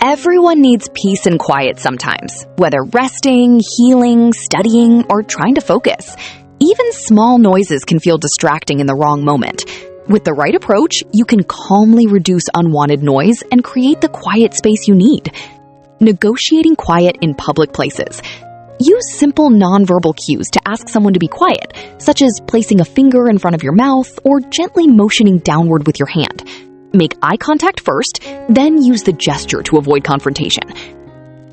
Everyone needs peace and quiet sometimes, whether resting, healing, studying, or trying to focus. Even small noises can feel distracting in the wrong moment. With the right approach, you can calmly reduce unwanted noise and create the quiet space you need. Negotiating quiet in public places. Use simple nonverbal cues to ask someone to be quiet, such as placing a finger in front of your mouth or gently motioning downward with your hand. Make eye contact first, then use the gesture to avoid confrontation.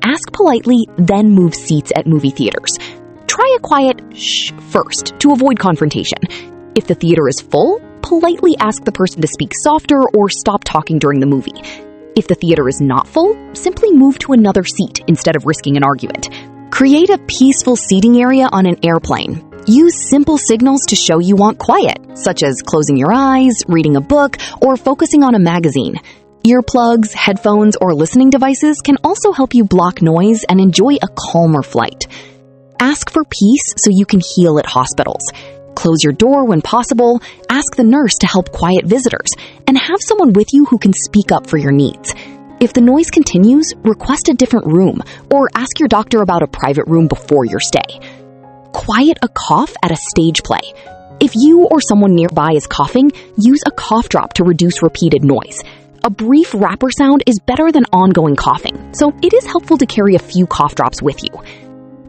Ask politely, then move seats at movie theaters. Try a quiet shh first to avoid confrontation. If the theater is full, politely ask the person to speak softer or stop talking during the movie. If the theater is not full, simply move to another seat instead of risking an argument. Create a peaceful seating area on an airplane. Use simple signals to show you want quiet, such as closing your eyes, reading a book, or focusing on a magazine. Earplugs, headphones, or listening devices can also help you block noise and enjoy a calmer flight. Ask for peace so you can heal at hospitals. Close your door when possible, ask the nurse to help quiet visitors, and have someone with you who can speak up for your needs. If the noise continues, request a different room, or ask your doctor about a private room before your stay. Quiet a cough at a stage play. If you or someone nearby is coughing, use a cough drop to reduce repeated noise. A brief wrapper sound is better than ongoing coughing, so it is helpful to carry a few cough drops with you.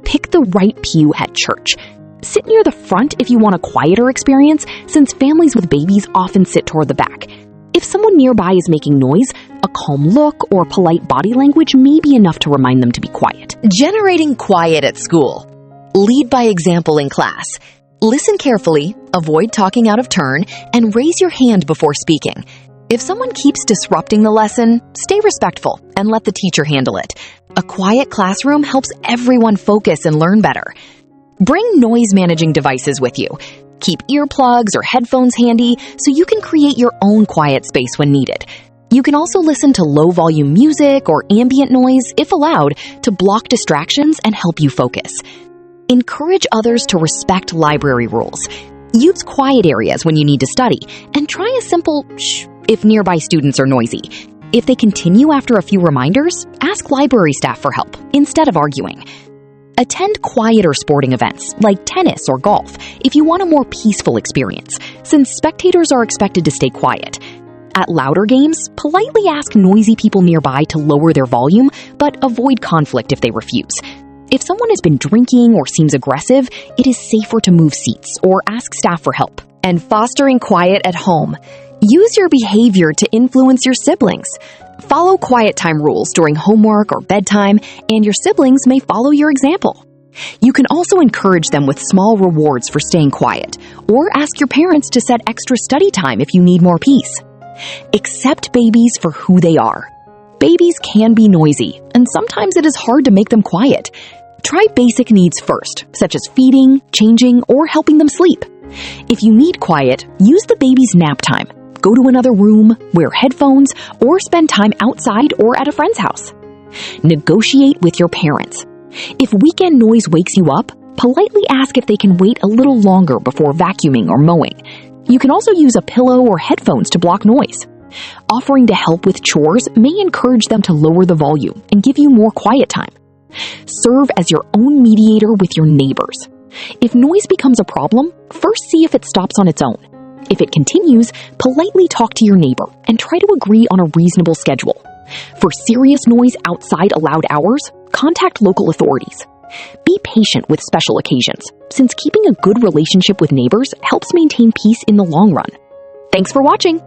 Pick the right pew at church. Sit near the front if you want a quieter experience, since families with babies often sit toward the back. If someone nearby is making noise, a calm look or polite body language may be enough to remind them to be quiet. Generating quiet at school. Lead by example in class. Listen carefully, avoid talking out of turn, and raise your hand before speaking. If someone keeps disrupting the lesson, stay respectful and let the teacher handle it. A quiet classroom helps everyone focus and learn better. Bring noise-managing devices with you. Keep earplugs or headphones handy so you can create your own quiet space when needed. You can also listen to low-volume music or ambient noise, if allowed, to block distractions and help you focus. Encourage others to respect library rules. Use quiet areas when you need to study, and try a simple shh if nearby students are noisy. If they continue after a few reminders, ask library staff for help instead of arguing. Attend quieter sporting events like tennis or golf if you want a more peaceful experience, since spectators are expected to stay quiet. At louder games, politely ask noisy people nearby to lower their volume, but avoid conflict if they refuse. If someone has been drinking or seems aggressive, it is safer to move seats or ask staff for help. And fostering quiet at home. Use your behavior to influence your siblings. Follow quiet time rules during homework or bedtime, and your siblings may follow your example. You can also encourage them with small rewards for staying quiet, or ask your parents to set extra study time if you need more peace. Accept babies for who they are. Babies can be noisy, and sometimes it is hard to make them quiet. Try basic needs first, such as feeding, changing, or helping them sleep. If you need quiet, use the baby's nap time. Go to another room, wear headphones, or spend time outside or at a friend's house. Negotiate with your parents. If weekend noise wakes you up, politely ask if they can wait a little longer before vacuuming or mowing. You can also use a pillow or headphones to block noise. Offering to help with chores may encourage them to lower the volume and give you more quiet time. Serve as your own mediator with your neighbors. If noise becomes a problem, first see if it stops on its own. If it continues, politely talk to your neighbor and try to agree on a reasonable schedule. For serious noise outside allowed hours, contact local authorities. Be patient with special occasions, since keeping a good relationship with neighbors helps maintain peace in the long run. Thanks for watching!